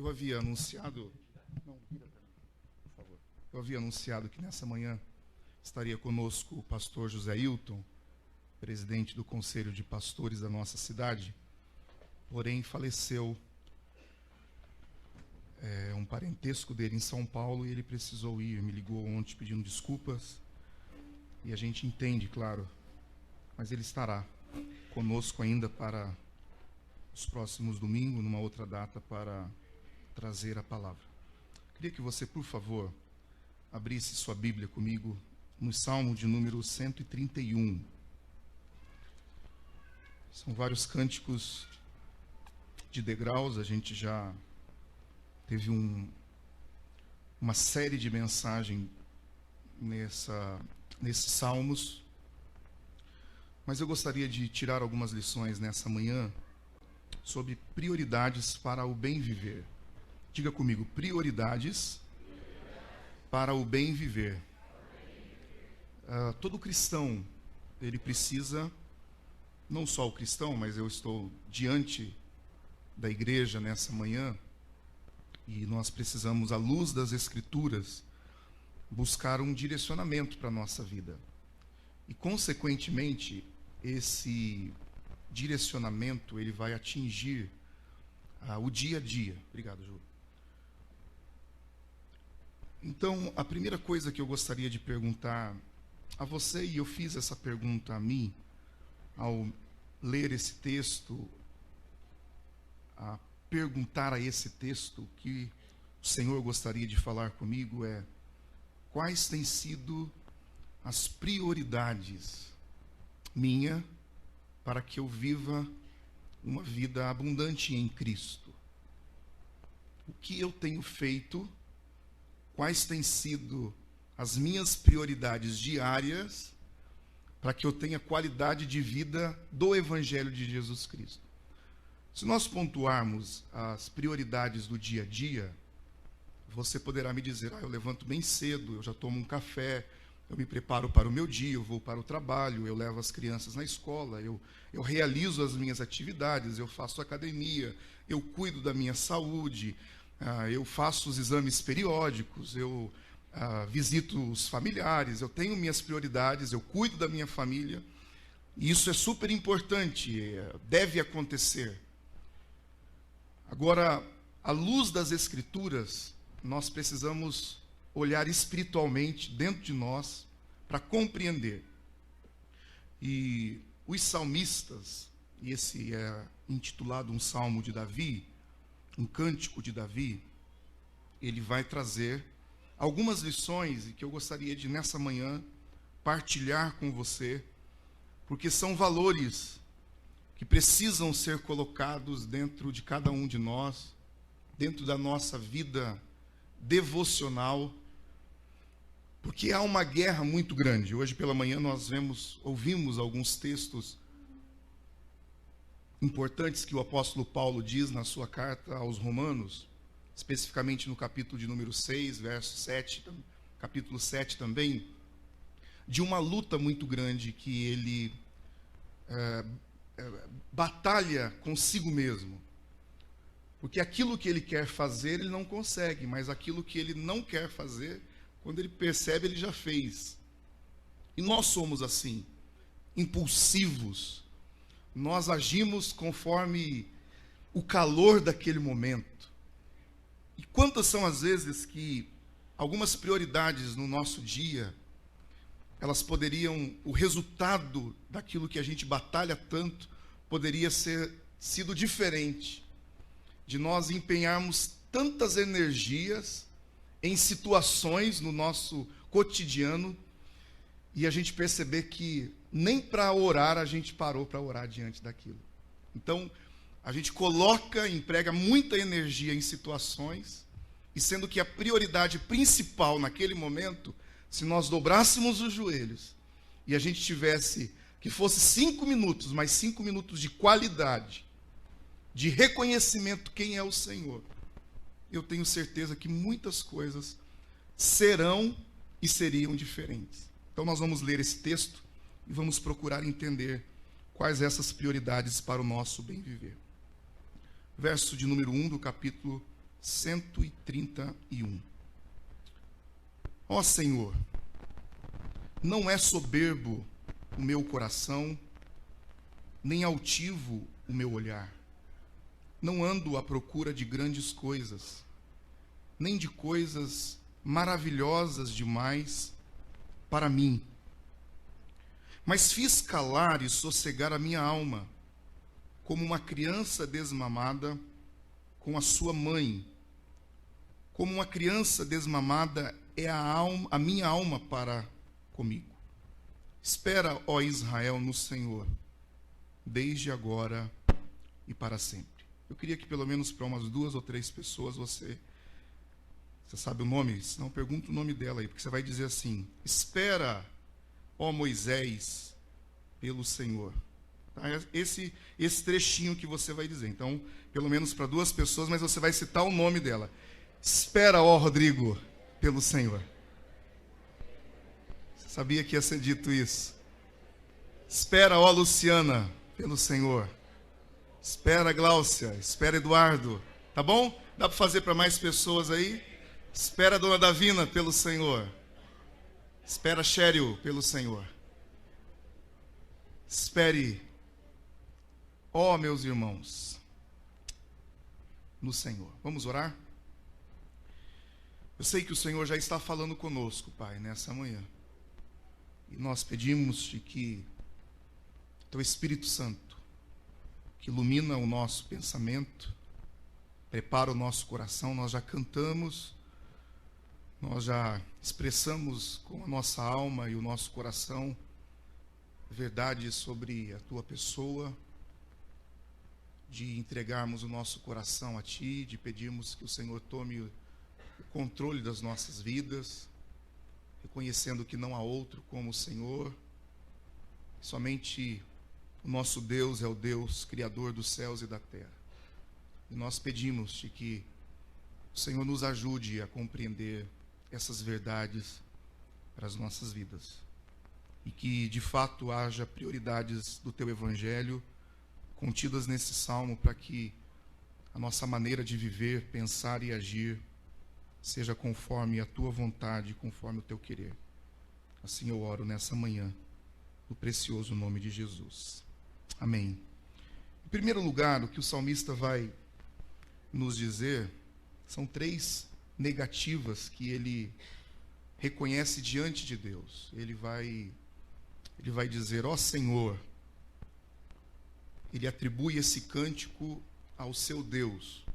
Eu havia anunciado, não, vira para mim, por favor. Eu havia anunciado que nessa manhã estaria conosco o pastor José Hilton, presidente do Conselho de Pastores da nossa cidade, porém faleceu um parentesco dele em São Paulo e ele precisou ir, me ligou ontem pedindo desculpas, e a gente entende, claro, mas ele estará conosco ainda para os próximos domingos, numa outra data, para trazer a palavra. Queria que você, por favor, abrisse sua Bíblia comigo no Salmo de número 131. São vários cânticos de degraus, a gente já teve uma série de mensagens nesses salmos, mas eu gostaria de tirar algumas lições nessa manhã sobre prioridades para o bem viver. Diga comigo, prioridades para o bem viver. Todo cristão, ele precisa, não só o cristão, mas eu estou diante da igreja nessa manhã, e nós precisamos, à luz das Escrituras, buscar um direcionamento para a nossa vida. E, consequentemente, esse direcionamento, ele vai atingir o dia a dia. Obrigado, Ju. Então, a primeira coisa que eu gostaria de perguntar a você, e eu fiz essa pergunta a mim, ao ler esse texto, a perguntar a esse texto que o Senhor gostaria de falar comigo é: quais têm sido as prioridades minha para que eu viva uma vida abundante em Cristo? O que eu tenho feito? Quais têm sido as minhas prioridades diárias para que eu tenha qualidade de vida do Evangelho de Jesus Cristo? Se nós pontuarmos as prioridades do dia a dia, você poderá me dizer: eu levanto bem cedo, eu já tomo um café, eu me preparo para o meu dia, eu vou para o trabalho, eu levo as crianças na escola, eu realizo as minhas atividades, eu faço academia, eu cuido da minha saúde, eu faço os exames periódicos, eu visito os familiares, eu tenho minhas prioridades, eu cuido da minha família. E isso é super importante, deve acontecer. Agora, à luz das Escrituras, nós precisamos olhar espiritualmente dentro de nós para compreender. E os salmistas, e esse é intitulado um Salmo de Davi, um cântico de Davi, ele vai trazer algumas lições e que eu gostaria de, nessa manhã, partilhar com você, porque são valores que precisam ser colocados dentro de cada um de nós, dentro da nossa vida devocional, porque há uma guerra muito grande. Hoje pela manhã nós ouvimos alguns textos importantes que o apóstolo Paulo diz na sua carta aos Romanos, especificamente no capítulo de número 6, verso 7, capítulo 7 também, de uma luta muito grande que ele batalha consigo mesmo. Porque aquilo que ele quer fazer, ele não consegue, mas aquilo que ele não quer fazer, quando ele percebe, ele já fez. E nós somos assim, impulsivos. Nós agimos conforme o calor daquele momento. E quantas são as vezes que algumas prioridades no nosso dia, elas poderiam, o resultado daquilo que a gente batalha tanto, poderia sido diferente, de nós empenharmos tantas energias em situações no nosso cotidiano e a gente perceber que nem para orar a gente parou para orar diante daquilo. Então, a gente emprega muita energia em situações, e sendo que a prioridade principal naquele momento, se nós dobrássemos os joelhos e a gente tivesse, que fosse 5 minutos, mas 5 minutos de qualidade, de reconhecimento quem é o Senhor, eu tenho certeza que muitas coisas serão e seriam diferentes. Então nós vamos ler esse texto e vamos procurar entender quais essas prioridades para o nosso bem viver. Verso de número 1 do capítulo 131. Ó Senhor, não é soberbo o meu coração, nem altivo o meu olhar. Não ando à procura de grandes coisas, nem de coisas maravilhosas demais para mim. Mas fiz calar e sossegar a minha alma, como uma criança desmamada com a sua mãe. Como uma criança desmamada é a minha alma para comigo. Espera, ó Israel, no Senhor, desde agora e para sempre. Eu queria que pelo menos para umas 2 ou 3 pessoas você sabe o nome? Se não, pergunta o nome dela aí, porque você vai dizer assim: espera, ó Moisés, pelo Senhor. Tá? Esse trechinho que você vai dizer. Então, pelo menos para 2 pessoas, mas você vai citar o nome dela. Espera, ó Rodrigo, pelo Senhor. Você sabia que ia ser dito isso? Espera, ó Luciana, pelo Senhor. Espera, Gláucia. Espera, Eduardo. Tá bom? Dá para fazer para mais pessoas aí? Espera, dona Davina, pelo Senhor. Espera, Chério, pelo Senhor. Espere, ó meus irmãos, no Senhor. Vamos orar? Eu sei que o Senhor já está falando conosco, Pai, nessa manhã. E nós pedimos-te que Teu Espírito Santo, que ilumina o nosso pensamento, prepara o nosso coração. Nós já cantamos, nós já expressamos com a nossa alma e o nosso coração verdades sobre a Tua pessoa, de entregarmos o nosso coração a Ti, de pedirmos que o Senhor tome o controle das nossas vidas, reconhecendo que não há outro como o Senhor, somente o nosso Deus é o Deus criador dos céus e da terra. E nós pedimos-te que o Senhor nos ajude a compreender essas verdades para as nossas vidas. E que, de fato, haja prioridades do Teu Evangelho contidas nesse salmo, para que a nossa maneira de viver, pensar e agir seja conforme a Tua vontade, conforme o Teu querer. Assim eu oro nessa manhã, no precioso nome de Jesus. Amém. Em primeiro lugar, o que o salmista vai nos dizer são 3 negativas que ele reconhece diante de Deus. Ele vai dizer: ó Senhor. Ele atribui esse cântico ao seu Deus.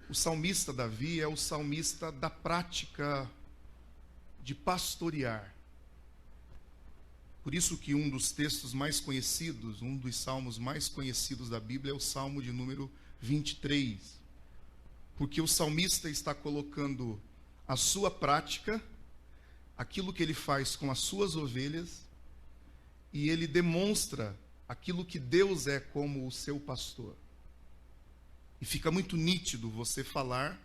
O salmista Davi é o salmista da prática de pastorear. Por isso que um dos textos mais conhecidos, um dos salmos mais conhecidos da Bíblia é o Salmo de número 23. Porque o salmista está colocando a sua prática, aquilo que ele faz com as suas ovelhas, e ele demonstra aquilo que Deus é como o seu pastor. E fica muito nítido você falar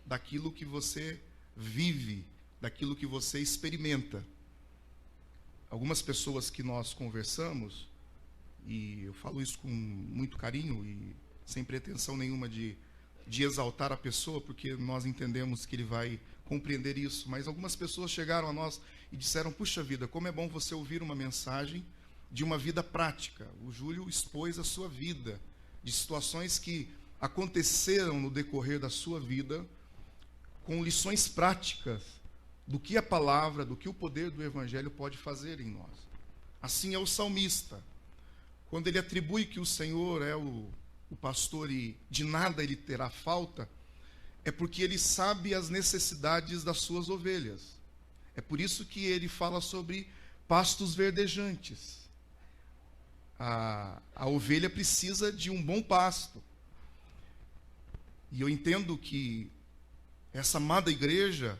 daquilo que você vive, daquilo que você experimenta. Algumas pessoas que nós conversamos, e eu falo isso com muito carinho e sem pretensão nenhuma de exaltar a pessoa, porque nós entendemos que ele vai compreender isso, mas algumas pessoas chegaram a nós e disseram: puxa vida, como é bom você ouvir uma mensagem de uma vida prática. O Júlio expôs a sua vida, de situações que aconteceram no decorrer da sua vida, com lições práticas do que a palavra, do que o poder do Evangelho pode fazer em nós. Assim é o salmista. Quando ele atribui que o Senhor é o pastor e de nada ele terá falta, é porque ele sabe as necessidades das suas ovelhas. É por isso que ele fala sobre pastos verdejantes. A ovelha precisa de um bom pasto. E eu entendo que essa amada igreja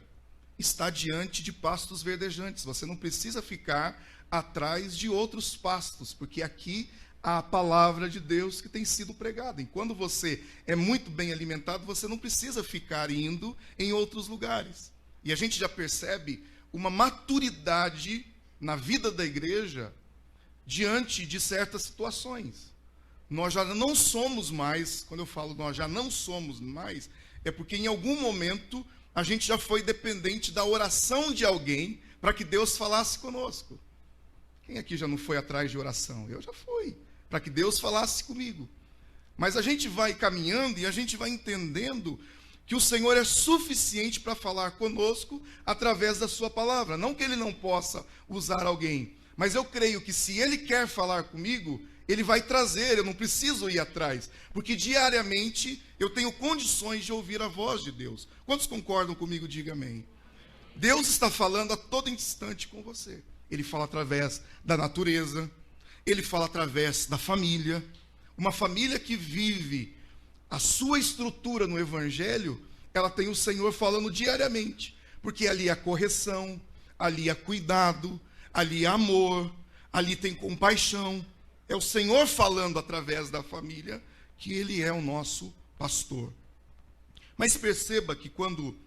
está diante de pastos verdejantes. Você não precisa ficar atrás de outros pastos, porque aqui há a palavra de Deus que tem sido pregada. E quando você é muito bem alimentado, você não precisa ficar indo em outros lugares. E a gente já percebe uma maturidade na vida da igreja diante de certas situações. Nós já não somos mais, quando eu falo nós já não somos mais, é porque em algum momento a gente já foi dependente da oração de alguém para que Deus falasse conosco. Quem aqui já não foi atrás de oração? Eu já fui, para que Deus falasse comigo. Mas a gente vai caminhando e a gente vai entendendo que o Senhor é suficiente para falar conosco através da sua palavra. Não que Ele não possa usar alguém, mas eu creio que se Ele quer falar comigo, Ele vai trazer, eu não preciso ir atrás. Porque diariamente eu tenho condições de ouvir a voz de Deus. Quantos concordam comigo? Diga amém. Deus está falando a todo instante com você. Ele fala através da natureza, Ele fala através da família. Uma família que vive a sua estrutura no Evangelho, ela tem o Senhor falando diariamente, porque ali há correção, ali há cuidado, ali há amor, ali tem compaixão. É o Senhor falando através da família que Ele é o nosso pastor. Mas perceba que quando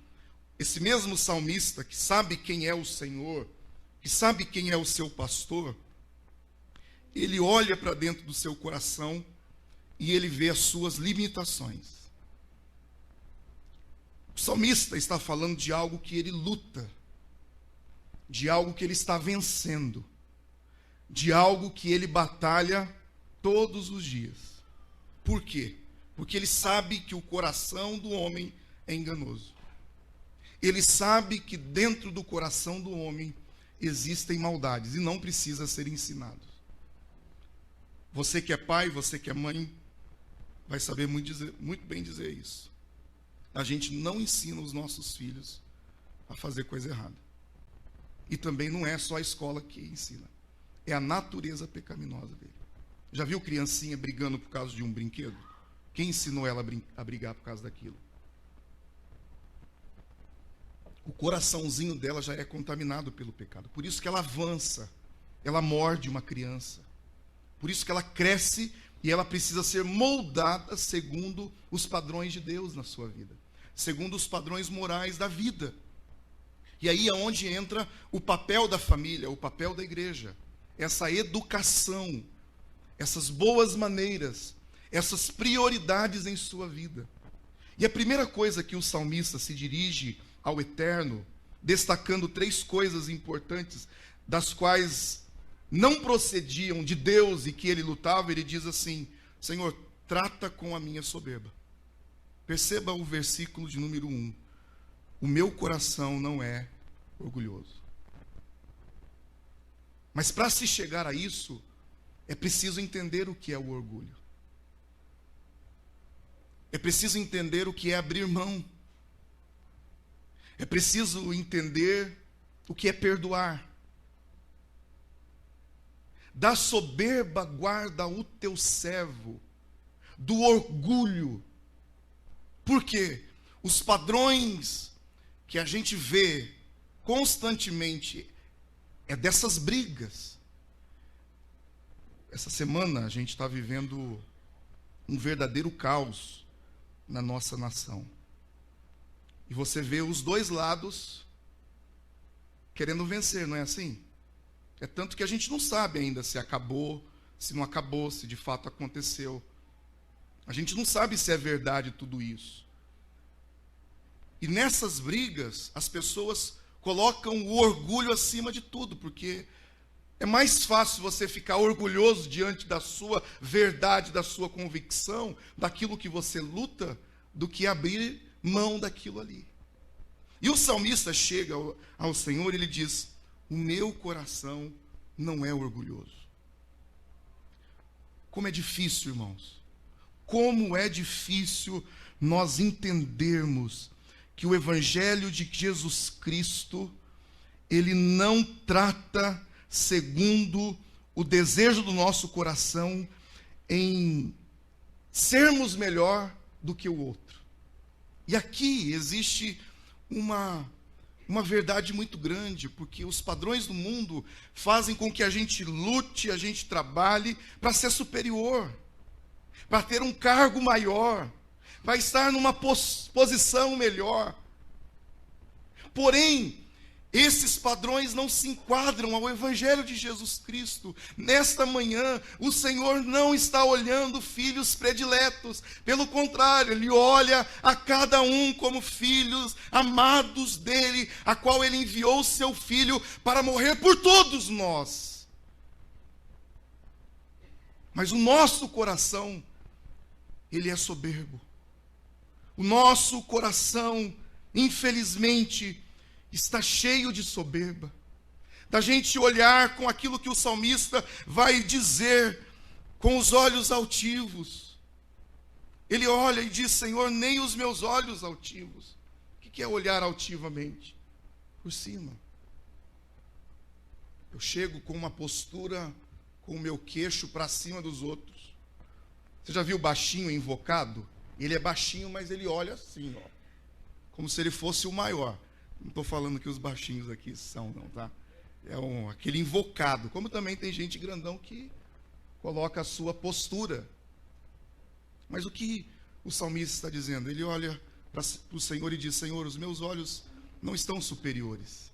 esse mesmo salmista, que sabe quem é o Senhor, que sabe quem é o seu pastor, ele olha para dentro do seu coração e ele vê as suas limitações. O salmista está falando de algo que ele luta, de algo que ele está vencendo, de algo que ele batalha todos os dias. Por quê? Porque ele sabe que o coração do homem é enganoso. Ele sabe que dentro do coração do homem existem maldades e não precisa ser ensinado. Você que é pai, você que é mãe, vai saber muito bem dizer isso. A gente não ensina os nossos filhos a fazer coisa errada. E também não é só a escola que ensina. É a natureza pecaminosa dele. Já viu criancinha brigando por causa de um brinquedo? Quem ensinou ela a brigar por causa daquilo? O coraçãozinho dela já é contaminado pelo pecado. Por isso que ela avança, ela morde uma criança. Por isso que ela cresce e ela precisa ser moldada segundo os padrões de Deus na sua vida, segundo os padrões morais da vida. E aí é onde entra o papel da família, o papel da igreja. Essa educação, essas boas maneiras, essas prioridades em sua vida. E a primeira coisa que o salmista se dirige ao Eterno, destacando 3 coisas importantes, das quais não procediam de Deus e que ele lutava, ele diz assim: Senhor, trata com a minha soberba. Perceba o versículo de número 1. O meu coração não é orgulhoso. Mas para se chegar a isso, é preciso entender o que é o orgulho. É preciso entender o que é abrir mão. É preciso entender o que é perdoar. Da soberba guarda o teu servo, do orgulho. Por quê? Os padrões que a gente vê constantemente é dessas brigas. Essa semana a gente está vivendo um verdadeiro caos na nossa nação. E você vê os dois lados querendo vencer, não é assim? É tanto que a gente não sabe ainda se acabou, se não acabou, se de fato aconteceu. A gente não sabe se é verdade tudo isso. E nessas brigas, as pessoas colocam o orgulho acima de tudo, porque é mais fácil você ficar orgulhoso diante da sua verdade, da sua convicção, daquilo que você luta, do que abrir mão daquilo ali. E o salmista chega ao Senhor e ele diz: o meu coração não é orgulhoso. Como é difícil, irmãos. Como é difícil nós entendermos que o Evangelho de Jesus Cristo, ele não trata segundo o desejo do nosso coração em sermos melhor do que o outro. E aqui existe uma verdade muito grande, porque os padrões do mundo fazem com que a gente lute, a gente trabalhe para ser superior, para ter um cargo maior, para estar numa posição melhor. Porém, Esses padrões não se enquadram ao Evangelho de Jesus Cristo. Nesta manhã, o Senhor não está olhando filhos prediletos. Pelo contrário, Ele olha a cada um como filhos amados dEle, a qual Ele enviou o Seu Filho para morrer por todos nós. Mas o nosso coração, ele é soberbo. O nosso coração, infelizmente, está cheio de soberba. Da gente olhar com aquilo que o salmista vai dizer, com os olhos altivos. Ele olha e diz: Senhor, nem os meus olhos altivos. O que é olhar altivamente? Por cima. Eu chego com uma postura, com o meu queixo para cima dos outros. Você já viu baixinho invocado? Ele é baixinho, mas ele olha assim, ó, como se ele fosse o maior. Não estou falando que os baixinhos aqui são, não, tá? É aquele invocado. Como também tem gente grandão que coloca a sua postura. Mas o que o salmista está dizendo? Ele olha para o Senhor e diz: Senhor, os meus olhos não estão superiores.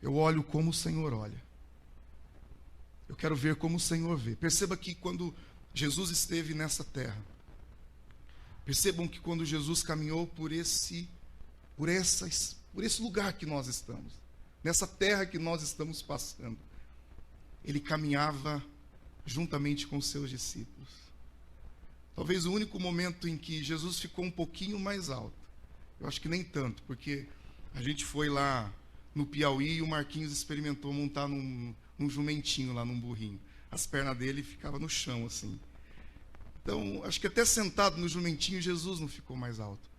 Eu olho como o Senhor olha. Eu quero ver como o Senhor vê. Perceba que quando Jesus esteve nessa terra, percebam que quando Jesus caminhou por esse lugar que nós estamos, nessa terra que nós estamos passando, Ele caminhava juntamente com os seus discípulos. Talvez o único momento em que Jesus ficou um pouquinho mais alto, eu acho que nem tanto, porque a gente foi lá no Piauí e o Marquinhos experimentou montar num jumentinho lá, num burrinho. As pernas dele ficavam no chão assim. Então, acho que até sentado no jumentinho, Jesus não ficou mais alto.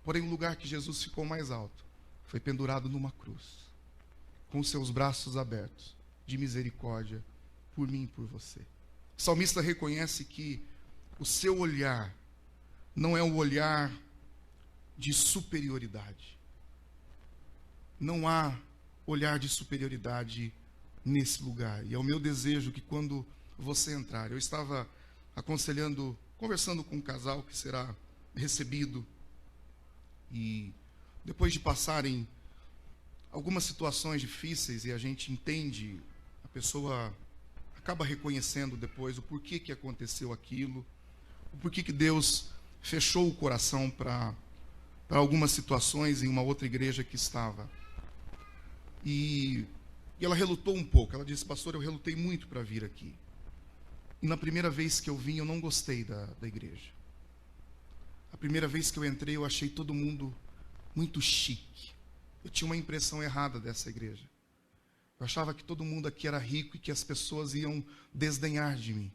Porém, o lugar que Jesus ficou mais alto foi pendurado numa cruz, com os seus braços abertos, de misericórdia, por mim e por você. O salmista reconhece que o seu olhar não é um olhar de superioridade. Não há olhar de superioridade nesse lugar. E é o meu desejo que quando você entrar, eu estava conversando com um casal que será recebido, e depois de passarem algumas situações difíceis, e a gente entende, a pessoa acaba reconhecendo depois o porquê que aconteceu aquilo, o porquê que Deus fechou o coração para algumas situações em uma outra igreja que estava. E ela relutou um pouco. Ela disse: pastor, eu relutei muito para vir aqui. E na primeira vez que eu vim, eu não gostei da igreja. A primeira vez que eu entrei, eu achei todo mundo muito chique. Eu tinha uma impressão errada dessa igreja. Eu achava que todo mundo aqui era rico e que as pessoas iam desdenhar de mim.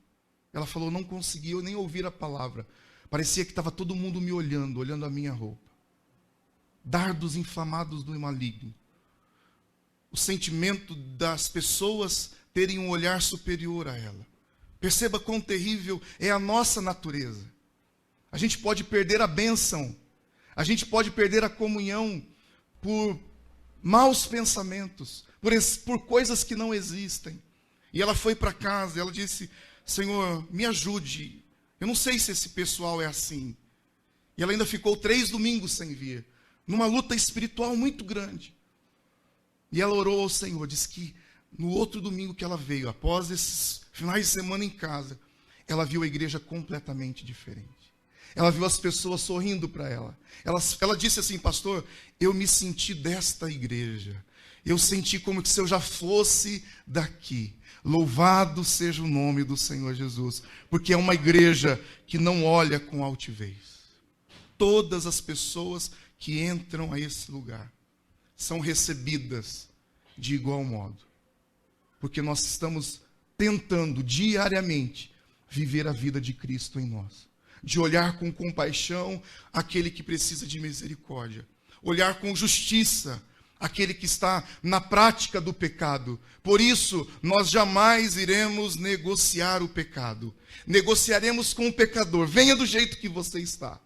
Ela falou: não conseguia nem ouvir a palavra. Parecia que estava todo mundo me olhando a minha roupa. Dardos inflamados do maligno. O sentimento das pessoas terem um olhar superior a ela. Perceba quão terrível é a nossa natureza. A gente pode perder a bênção. A gente pode perder a comunhão por maus pensamentos, por coisas que não existem. E ela foi para casa, ela disse: Senhor, me ajude. Eu não sei se esse pessoal é assim. E ela ainda ficou 3 domingos sem vir, numa luta espiritual muito grande. E ela orou ao Senhor, disse que no outro domingo que ela veio, após esses finais de semana em casa, ela viu a igreja completamente diferente. Ela viu as pessoas sorrindo para ela. Ela disse assim: pastor, eu me senti desta igreja. Eu senti como se eu já fosse daqui. Louvado seja o nome do Senhor Jesus, porque é uma igreja que não olha com altivez. Todas as pessoas que entram a esse lugar são recebidas de igual modo, porque nós estamos tentando diariamente viver a vida de Cristo em nós, de olhar com compaixão aquele que precisa de misericórdia, olhar com justiça aquele que está na prática do pecado. Por isso, nós jamais iremos negociar o pecado. Negociaremos com o pecador: venha do jeito que você está.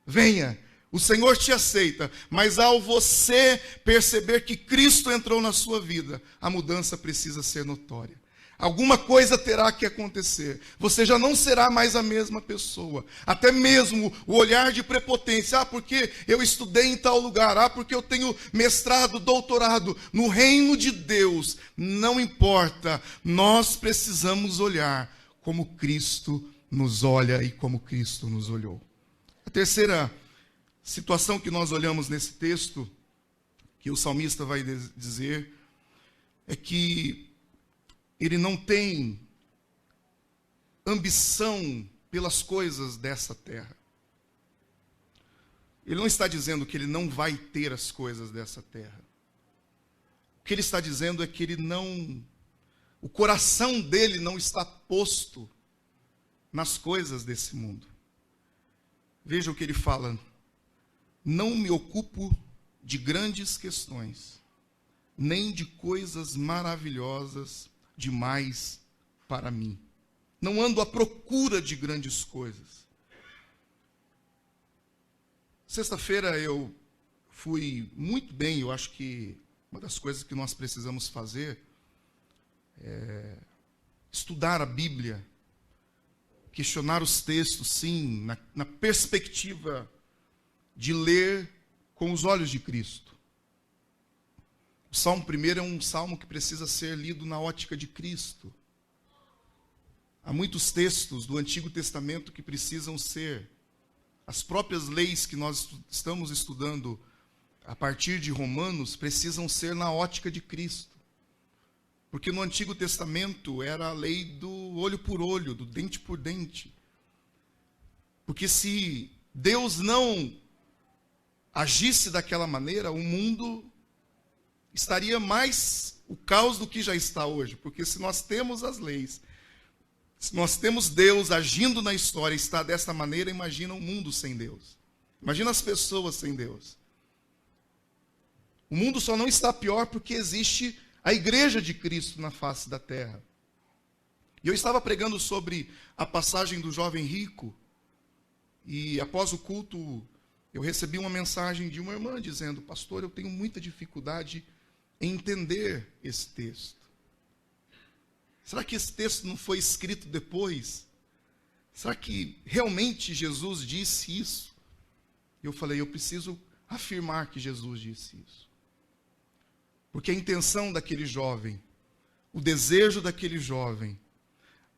Venha. O Senhor te aceita, mas ao você perceber que Cristo entrou na sua vida, a mudança precisa ser notória. Alguma coisa terá que acontecer. Você já não será mais a mesma pessoa. Até mesmo o olhar de prepotência. Porque eu estudei em tal lugar. Porque eu tenho mestrado, doutorado. No reino de Deus, não importa. Nós precisamos olhar como Cristo nos olha e como Cristo nos olhou. A terceira situação que nós olhamos nesse texto, que o salmista vai dizer, é que ele não tem ambição pelas coisas dessa terra. Ele não está dizendo que ele não vai ter as coisas dessa terra. O que ele está dizendo é que o coração dele não está posto nas coisas desse mundo. Veja o que ele fala: não me ocupo de grandes questões, nem de coisas maravilhosas demais para mim. Não ando à procura de grandes coisas. Sexta-feira eu fui muito bem. Eu acho que uma das coisas que nós precisamos fazer é estudar a Bíblia, questionar os textos, sim, na perspectiva de ler com os olhos de Cristo. O Salmo 1 é um salmo que precisa ser lido na ótica de Cristo. Há muitos textos do Antigo Testamento que precisam ser, as próprias leis que nós estamos estudando a partir de Romanos, precisam ser na ótica de Cristo. Porque no Antigo Testamento era a lei do olho por olho, do dente por dente. Porque se Deus não agisse daquela maneira, o mundo estaria mais o caos do que já está hoje. Porque se nós temos as leis, se nós temos Deus agindo na história e está desta maneira, imagina um mundo sem Deus. Imagina as pessoas sem Deus. O mundo só não está pior porque existe a igreja de Cristo na face da terra. E eu estava pregando sobre a passagem do jovem rico, e após o culto eu recebi uma mensagem de uma irmã dizendo: pastor, eu tenho muita dificuldade em entender esse texto. Será que esse texto não foi escrito depois? Será que realmente Jesus disse isso? E eu falei: eu preciso afirmar que Jesus disse isso. Porque a intenção daquele jovem, o desejo daquele jovem,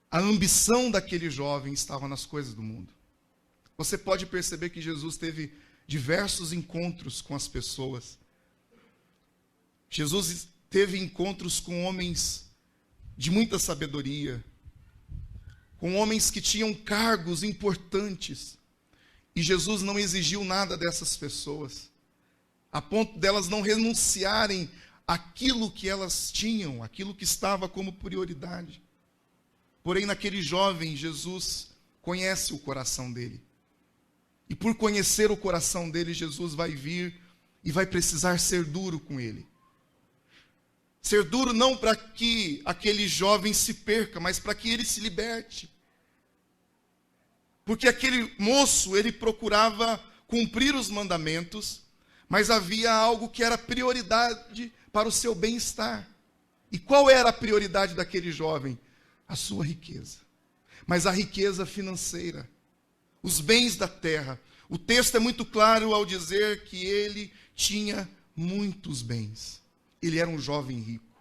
a ambição daquele jovem estava nas coisas do mundo. Você pode perceber que Jesus teve diversos encontros com as pessoas. Jesus teve encontros com homens de muita sabedoria, com homens que tinham cargos importantes. E Jesus não exigiu nada dessas pessoas, a ponto delas não renunciarem àquilo que elas tinham, aquilo que estava como prioridade. Porém, naquele jovem, Jesus conhece o coração dele. E por conhecer o coração dele, Jesus vai vir e vai precisar ser duro com ele. Ser duro não para que aquele jovem se perca, mas para que ele se liberte. Porque aquele moço, ele procurava cumprir os mandamentos, mas havia algo que era prioridade para o seu bem-estar. E qual era a prioridade daquele jovem? A sua riqueza. Mas a riqueza financeira, os bens da terra. O texto é muito claro ao dizer que ele tinha muitos bens. Ele era um jovem rico.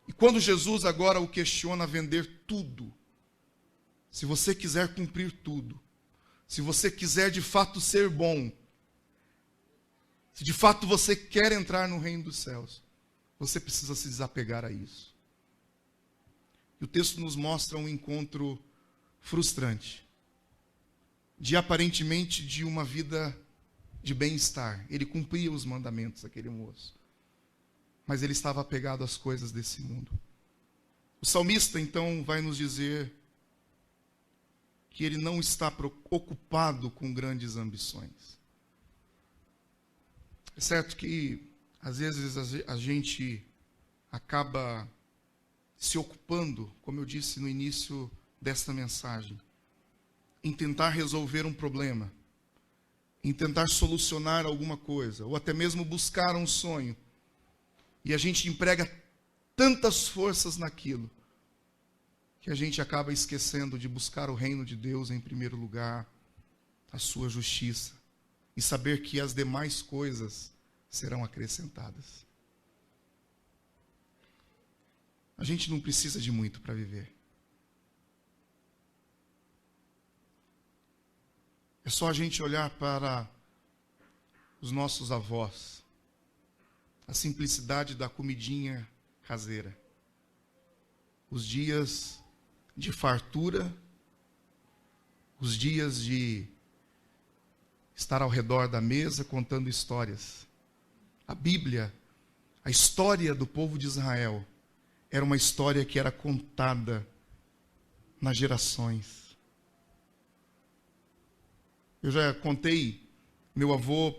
E quando Jesus agora o questiona a vender tudo, se você quiser cumprir tudo, se você quiser de fato ser bom, se de fato você quer entrar no reino dos céus, você precisa se desapegar a isso. E o texto nos mostra um encontro frustrante, aparentemente de uma vida de bem-estar. Ele cumpria os mandamentos, aquele moço, mas ele estava apegado às coisas desse mundo. O salmista então vai nos dizer que ele não está ocupado com grandes ambições. É certo que às vezes a gente acaba se ocupando, como eu disse no início desta mensagem, em tentar resolver um problema, em tentar solucionar alguma coisa, ou até mesmo buscar um sonho. E a gente emprega tantas forças naquilo, que a gente acaba esquecendo de buscar o reino de Deus em primeiro lugar, a sua justiça, e saber que as demais coisas serão acrescentadas. A gente não precisa de muito para viver. É só a gente olhar para os nossos avós, a simplicidade da comidinha caseira, os dias de fartura, os dias de estar ao redor da mesa contando histórias. A Bíblia, a história do povo de Israel, era uma história que era contada nas gerações. Eu já contei, meu avô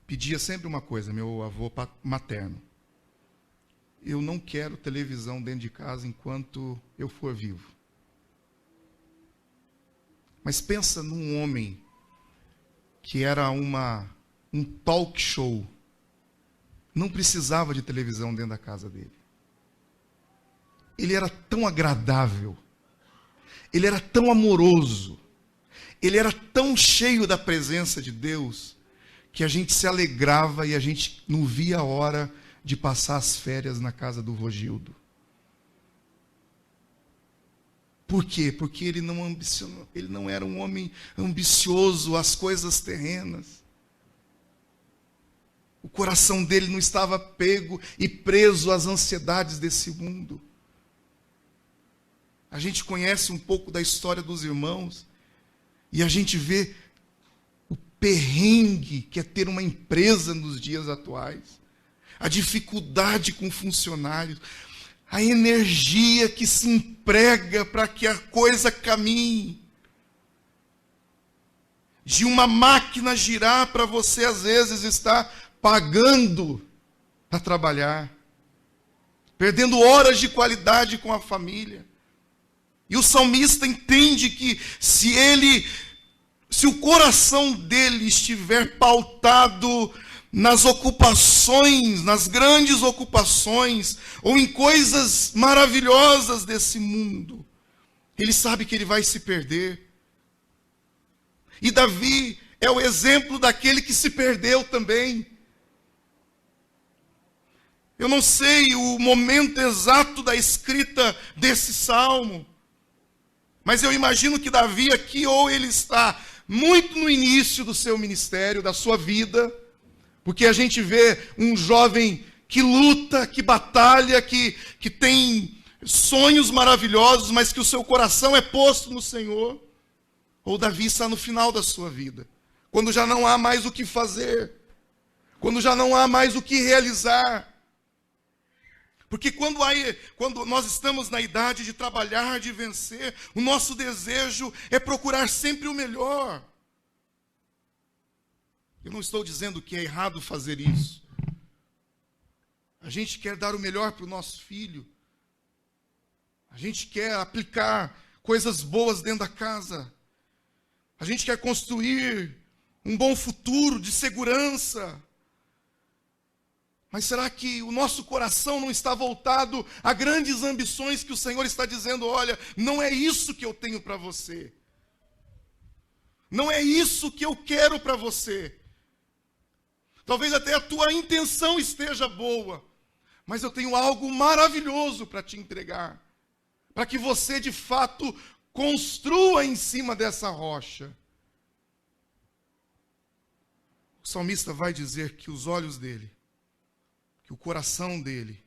pedia sempre uma coisa, meu avô materno: eu não quero televisão dentro de casa enquanto eu for vivo. Mas pensa num homem que era um talk show. Não precisava de televisão dentro da casa dele. Ele era tão agradável, ele era tão amoroso, ele era tão cheio da presença de Deus, que a gente se alegrava e a gente não via a hora de passar as férias na casa do Vogildo. Por quê? Porque ele não era um homem ambicioso às coisas terrenas. O coração dele não estava pego e preso às ansiedades desse mundo. A gente conhece um pouco da história dos irmãos e a gente vê o perrengue que é ter uma empresa nos dias atuais, a dificuldade com funcionários, a energia que se emprega para que a coisa caminhe. De uma máquina girar para você, às vezes, estar pagando para trabalhar, perdendo horas de qualidade com a família. E o salmista entende que se o coração dele estiver pautado nas ocupações, nas grandes ocupações, ou em coisas maravilhosas desse mundo, ele sabe que ele vai se perder. E Davi é o exemplo daquele que se perdeu também. Eu não sei o momento exato da escrita desse salmo, mas eu imagino que Davi aqui, ou ele está muito no início do seu ministério, da sua vida, porque a gente vê um jovem que luta, que batalha, que tem sonhos maravilhosos, mas que o seu coração é posto no Senhor. Ou Davi está no final da sua vida, quando já não há mais o que fazer, quando já não há mais o que realizar. Porque quando nós estamos na idade de trabalhar, de vencer, o nosso desejo é procurar sempre o melhor. Eu não estou dizendo que é errado fazer isso. A gente quer dar o melhor para o nosso filho. A gente quer aplicar coisas boas dentro da casa. A gente quer construir um bom futuro de segurança. Mas será que o nosso coração não está voltado a grandes ambições que o Senhor está dizendo: olha, não é isso que eu tenho para você. Não é isso que eu quero para você. Talvez até a tua intenção esteja boa, mas eu tenho algo maravilhoso para te entregar, para que você de fato construa em cima dessa rocha. O salmista vai dizer que os olhos dele, que o coração dele,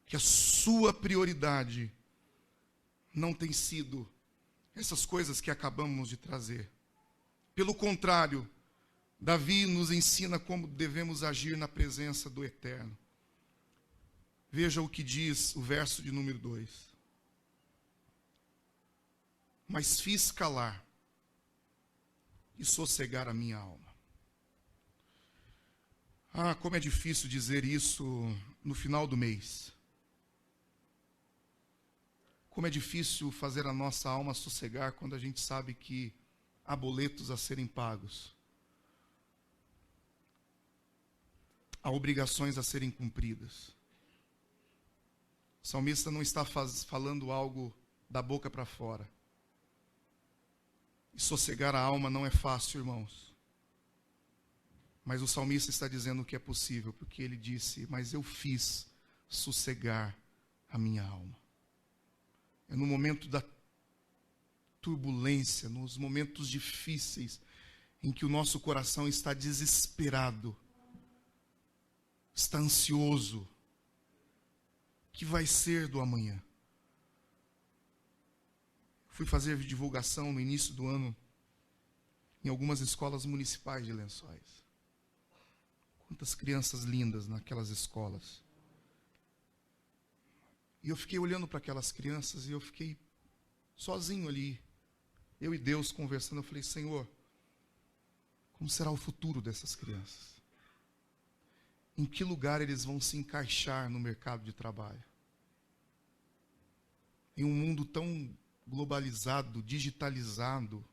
que a sua prioridade não tem sido essas coisas que acabamos de trazer. Pelo contrário, Davi nos ensina como devemos agir na presença do Eterno. Veja o que diz o verso de número 2. Mas fiz calar e sossegar a minha alma. Ah, como é difícil dizer isso no final do mês. Como é difícil fazer a nossa alma sossegar quando a gente sabe que há boletos a serem pagos, há obrigações a serem cumpridas. O salmista não está falando algo da boca para fora. E sossegar a alma não é fácil, irmãos. Mas o salmista está dizendo que é possível, porque ele disse: mas eu fiz sossegar a minha alma. É no momento da turbulência, nos momentos difíceis, em que o nosso coração está desesperado, está ansioso. O que vai ser do amanhã? Fui fazer divulgação no início do ano em algumas escolas municipais de Lençóis. Quantas crianças lindas naquelas escolas. E eu fiquei olhando para aquelas crianças e eu fiquei sozinho ali. Eu e Deus conversando, eu falei: Senhor, como será o futuro dessas crianças? Em que lugar eles vão se encaixar no mercado de trabalho? Em um mundo tão globalizado, digitalizado,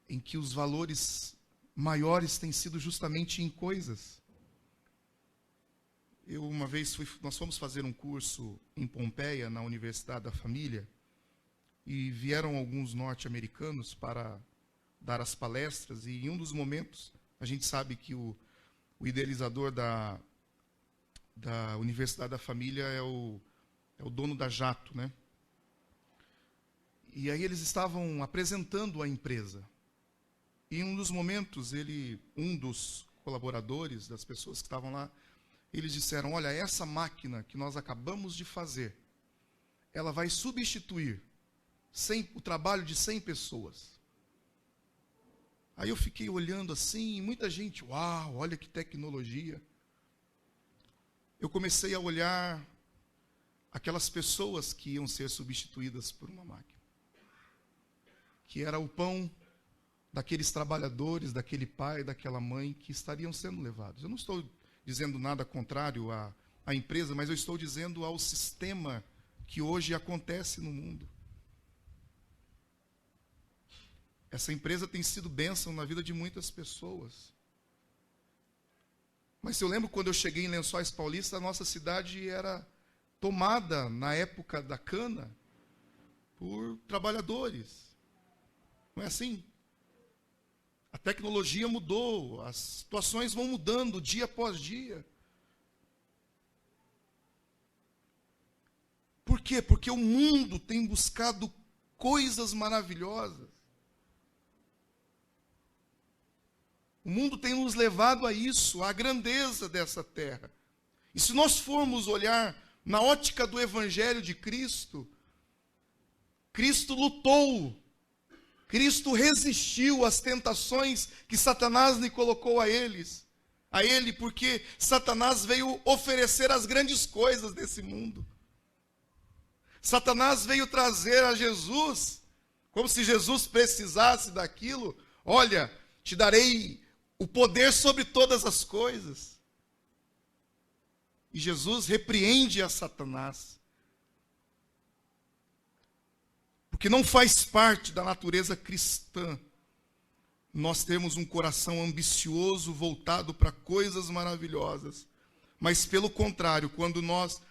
em que os valores maiores têm sido justamente em coisas. Uma vez nós fomos fazer um curso em Pompeia, na Universidade da Família, e vieram alguns norte-americanos para dar as palestras, e em um dos momentos, a gente sabe que o idealizador da Universidade da Família é o dono da Jato, né? E aí eles estavam apresentando a empresa. E em um dos momentos, um dos colaboradores, das pessoas que estavam lá, eles disseram: olha, essa máquina que nós acabamos de fazer, ela vai substituir o trabalho de 100 pessoas. Aí eu fiquei olhando assim, e muita gente: uau, olha que tecnologia. Eu comecei a olhar aquelas pessoas que iam ser substituídas por uma máquina, que era o pão daqueles trabalhadores, daquele pai, daquela mãe que estariam sendo levados. Eu não estou dizendo nada contrário à empresa, mas eu estou dizendo ao sistema que hoje acontece no mundo. Essa empresa tem sido bênção na vida de muitas pessoas. Mas eu lembro quando eu cheguei em Lençóis Paulista, a nossa cidade era tomada, na época da cana, por trabalhadores. Não é assim? A tecnologia mudou, as situações vão mudando dia após dia. Por quê? Porque o mundo tem buscado coisas maravilhosas. O mundo tem nos levado a isso, à grandeza dessa terra. E se nós formos olhar na ótica do Evangelho de Cristo, Cristo lutou, Cristo resistiu às tentações que Satanás lhe colocou a ele, porque Satanás veio oferecer as grandes coisas desse mundo. Satanás veio trazer a Jesus, como se Jesus precisasse daquilo. Olha, te darei o poder sobre todas as coisas. E Jesus repreende a Satanás. Porque não faz parte da natureza cristã nós temos um coração ambicioso, voltado para coisas maravilhosas. Mas, pelo contrário, quando nós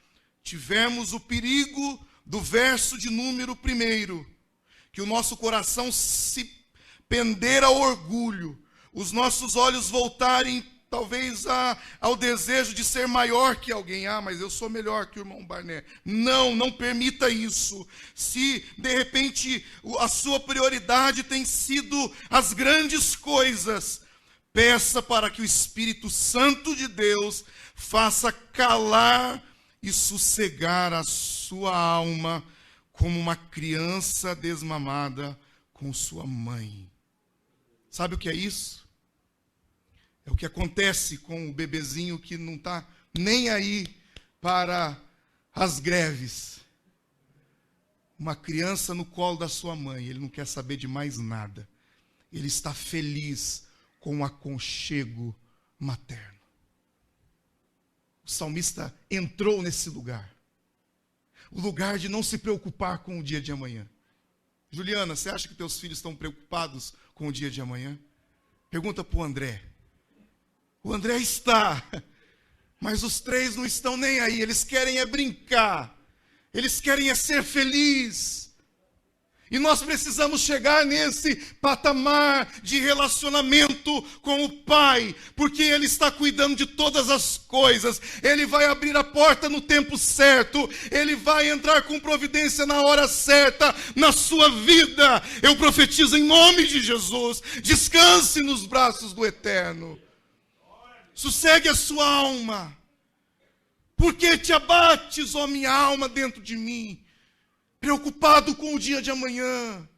tivermos o perigo do verso de número 1, que o nosso coração se pender ao orgulho, os nossos olhos voltarem talvez ao desejo de ser maior que alguém. Mas eu sou melhor que o irmão Barnett. Não permita isso. Se de repente a sua prioridade tem sido as grandes coisas, peça para que o Espírito Santo de Deus faça calar e sossegar a sua alma como uma criança desmamada com sua mãe. Sabe o que é isso? É o que acontece com o bebezinho que não está nem aí para as greves. Uma criança no colo da sua mãe, ele não quer saber de mais nada. Ele está feliz com o aconchego materno. O salmista entrou nesse lugar. O lugar de não se preocupar com o dia de amanhã. Juliana, você acha que teus filhos estão preocupados com o dia de amanhã? Pergunta para o André. O André está. Mas os três não estão nem aí, eles querem é brincar, eles querem é ser felizes. E nós precisamos chegar nesse patamar de relacionamento com o Pai, porque Ele está cuidando de todas as coisas. Ele vai abrir a porta no tempo certo, Ele vai entrar com providência na hora certa na sua vida. Eu profetizo em nome de Jesus, descanse nos braços do Eterno. Sossegue a sua alma. Por que te abates, ó minha alma, dentro de mim? Preocupado com o dia de amanhã.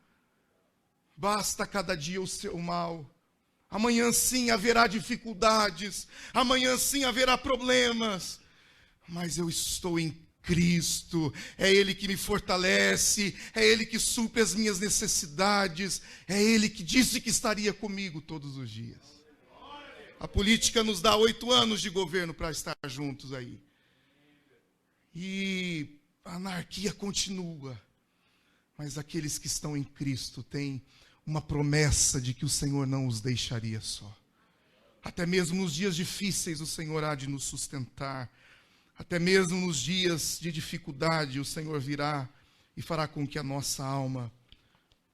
Basta cada dia o seu mal. Amanhã sim haverá dificuldades. Amanhã sim haverá problemas. Mas eu estou em Cristo. É Ele que me fortalece. É Ele que supre as minhas necessidades. É Ele que disse que estaria comigo todos os dias. A política nos dá 8 anos de governo para estar juntos aí. E a anarquia continua, mas aqueles que estão em Cristo têm uma promessa de que o Senhor não os deixaria só. Até mesmo nos dias difíceis o Senhor há de nos sustentar. Até mesmo nos dias de dificuldade o Senhor virá e fará com que a nossa alma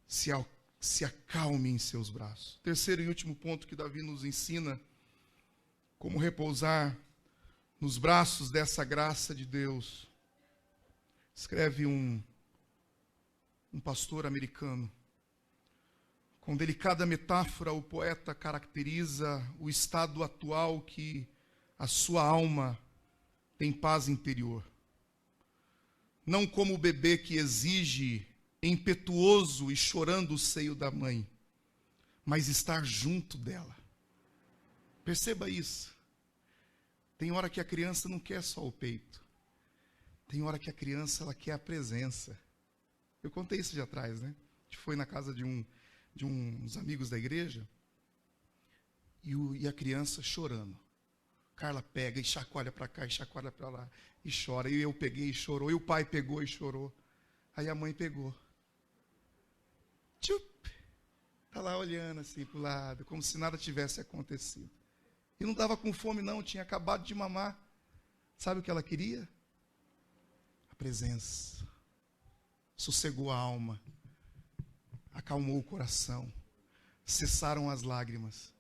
se acalme em seus braços. Terceiro e último ponto que Davi nos ensina, como repousar nos braços dessa graça de Deus. Escreve um pastor americano. Com delicada metáfora, o poeta caracteriza o estado atual que a sua alma tem paz interior. Não como o bebê que exige, impetuoso e chorando o seio da mãe, mas estar junto dela. Perceba isso. Tem hora que a criança não quer só o peito. Tem hora que a criança ela quer a presença. Eu contei isso de atrás, né? A gente foi na casa de uns amigos da igreja e a criança chorando. Carla pega e chacoalha para cá e chacoalha para lá e chora. E eu peguei e chorou. E o pai pegou e chorou. Aí a mãe pegou. Tchup! Está lá olhando assim para o lado, como se nada tivesse acontecido. E não estava com fome não, tinha acabado de mamar. Sabe o que ela queria? Presença, sossegou a alma, acalmou o coração, cessaram as lágrimas.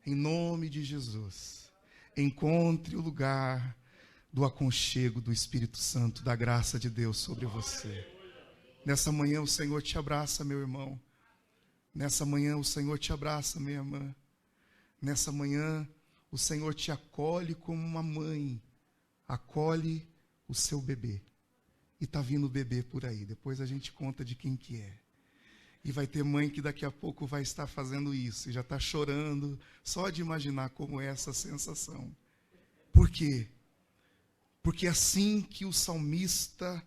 Em nome de Jesus, encontre o lugar do aconchego do Espírito Santo, da graça de Deus sobre você. Nessa manhã o Senhor te abraça, meu irmão. Nessa manhã o Senhor te abraça, minha irmã. Nessa manhã o Senhor te acolhe como uma mãe acolhe o seu bebê. E está vindo bebê por aí. Depois a gente conta de quem que é. E vai ter mãe que daqui a pouco vai estar fazendo isso. E já está chorando. Só de imaginar como é essa sensação. Por quê? Porque é assim que o salmista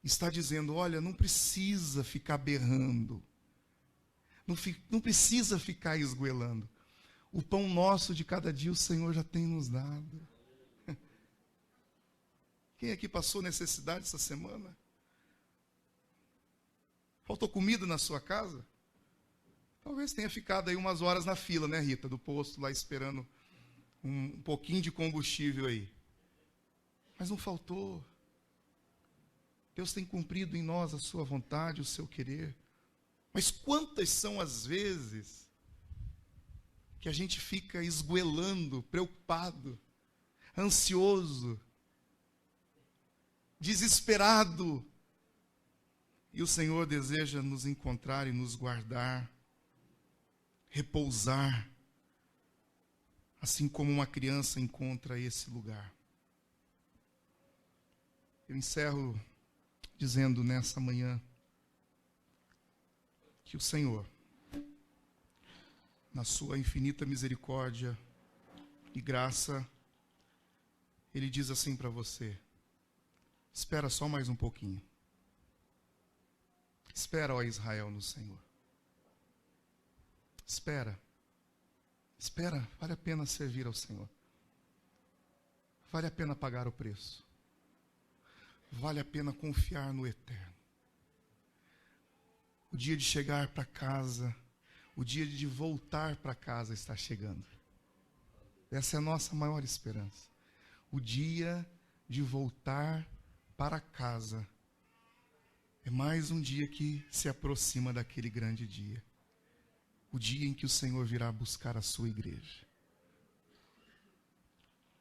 está dizendo, olha, não precisa ficar berrando. Não precisa ficar esgoelando. O pão nosso de cada dia o Senhor já tem nos dado. Quem aqui passou necessidade essa semana? Faltou comida na sua casa? Talvez tenha ficado aí umas horas na fila, né, Rita, do posto, lá esperando um pouquinho de combustível aí. Mas não faltou. Deus tem cumprido em nós a sua vontade, o seu querer. Mas quantas são as vezes que a gente fica esgoelando, preocupado, ansioso, desesperado. E o Senhor deseja nos encontrar e nos guardar, repousar, assim como uma criança encontra esse lugar. Eu encerro dizendo nessa manhã que o Senhor, na sua infinita misericórdia e graça, Ele diz assim para você: espera só mais um pouquinho. Espera, ó Israel, no Senhor. Espera. Espera, vale a pena servir ao Senhor. Vale a pena pagar o preço. Vale a pena confiar no Eterno. O dia de chegar para casa, o dia de voltar para casa está chegando. Essa é a nossa maior esperança. O dia de voltar para casa é mais um dia que se aproxima daquele grande dia. O dia em que o Senhor virá buscar a sua igreja.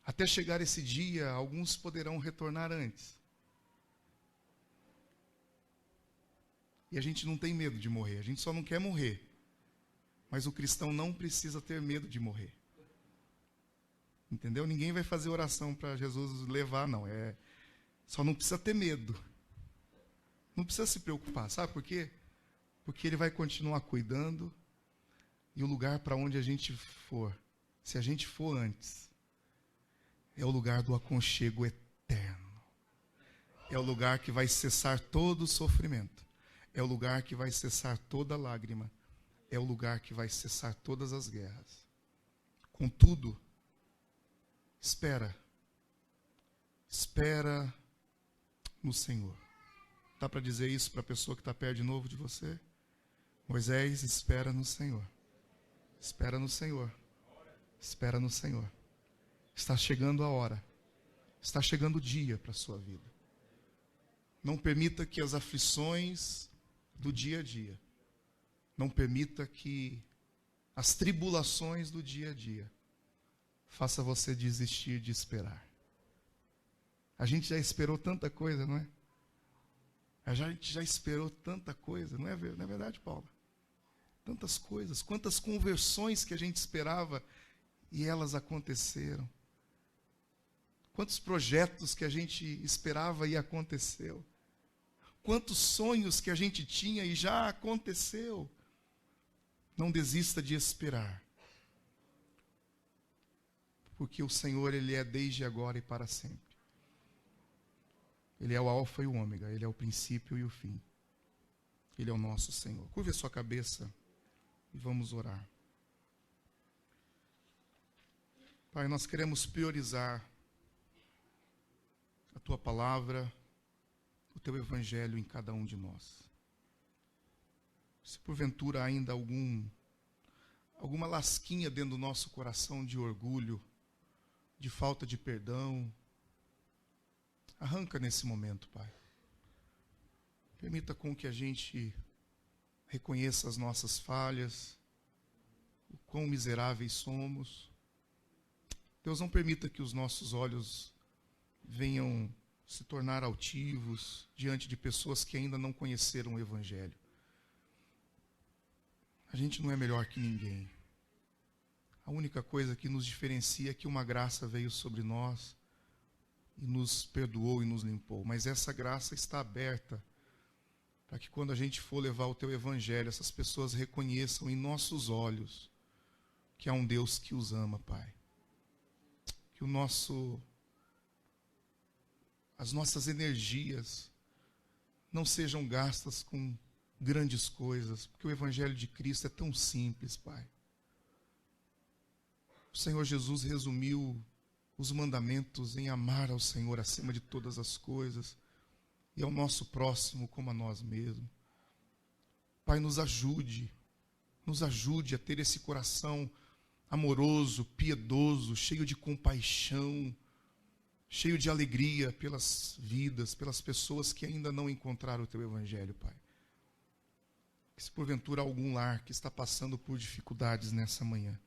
Até chegar esse dia, alguns poderão retornar antes. E a gente não tem medo de morrer, a gente só não quer morrer. Mas o cristão não precisa ter medo de morrer. Entendeu? Ninguém vai fazer oração para Jesus levar, não. Só não precisa ter medo. Não precisa se preocupar. Sabe por quê? Porque Ele vai continuar cuidando. E o lugar para onde a gente for, se a gente for antes, é o lugar do aconchego eterno. É o lugar que vai cessar todo o sofrimento. É o lugar que vai cessar toda lágrima. É o lugar que vai cessar todas as guerras. Contudo, espera no Senhor. Dá para dizer isso para a pessoa que está perto de novo de você? Moisés, espera no Senhor. Espera no Senhor. Espera no Senhor. Está chegando a hora. Está chegando o dia para a sua vida. Não permita que as aflições do dia a dia, não permita que as tribulações do dia a dia faça você desistir de esperar. A gente já esperou tanta coisa, não é? A gente já esperou tanta coisa, não é verdade, Paula? Tantas coisas, quantas conversões que a gente esperava e elas aconteceram. Quantos projetos que a gente esperava e aconteceu. Quantos sonhos que a gente tinha e já aconteceu. Não desista de esperar. Porque o Senhor, Ele é desde agora e para sempre. Ele é o alfa e o ômega, Ele é o princípio e o fim. Ele é o nosso Senhor. Curve a sua cabeça e vamos orar. Pai, nós queremos priorizar a Tua palavra, o Teu Evangelho em cada um de nós. Se porventura ainda alguma lasquinha dentro do nosso coração de orgulho, de falta de perdão, arranca nesse momento, Pai. Permita com que a gente reconheça as nossas falhas, o quão miseráveis somos. Deus, não permita que os nossos olhos venham se tornar altivos diante de pessoas que ainda não conheceram o Evangelho. A gente não é melhor que ninguém. A única coisa que nos diferencia é que uma graça veio sobre nós e nos perdoou e nos limpou. Mas essa graça está aberta para que quando a gente for levar o Teu Evangelho, essas pessoas reconheçam em nossos olhos que há um Deus que os ama, Pai. Que as nossas energias não sejam gastas com grandes coisas, porque o Evangelho de Cristo é tão simples, Pai. O Senhor Jesus resumiu os mandamentos em amar ao Senhor acima de todas as coisas e ao nosso próximo como a nós mesmos. Pai, nos ajude a ter esse coração amoroso, piedoso, cheio de compaixão, cheio de alegria pelas vidas, pelas pessoas que ainda não encontraram o Teu Evangelho, Pai. Que se porventura algum lar que está passando por dificuldades nessa manhã,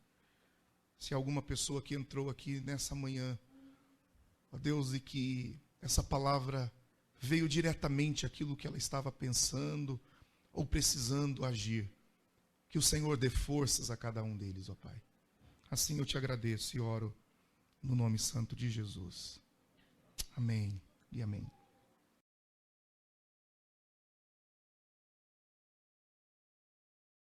se alguma pessoa que entrou aqui nessa manhã, ó Deus, e que essa palavra veio diretamente aquilo que ela estava pensando ou precisando agir, que o Senhor dê forças a cada um deles, ó Pai. Assim eu te agradeço e oro no nome santo de Jesus. Amém e amém.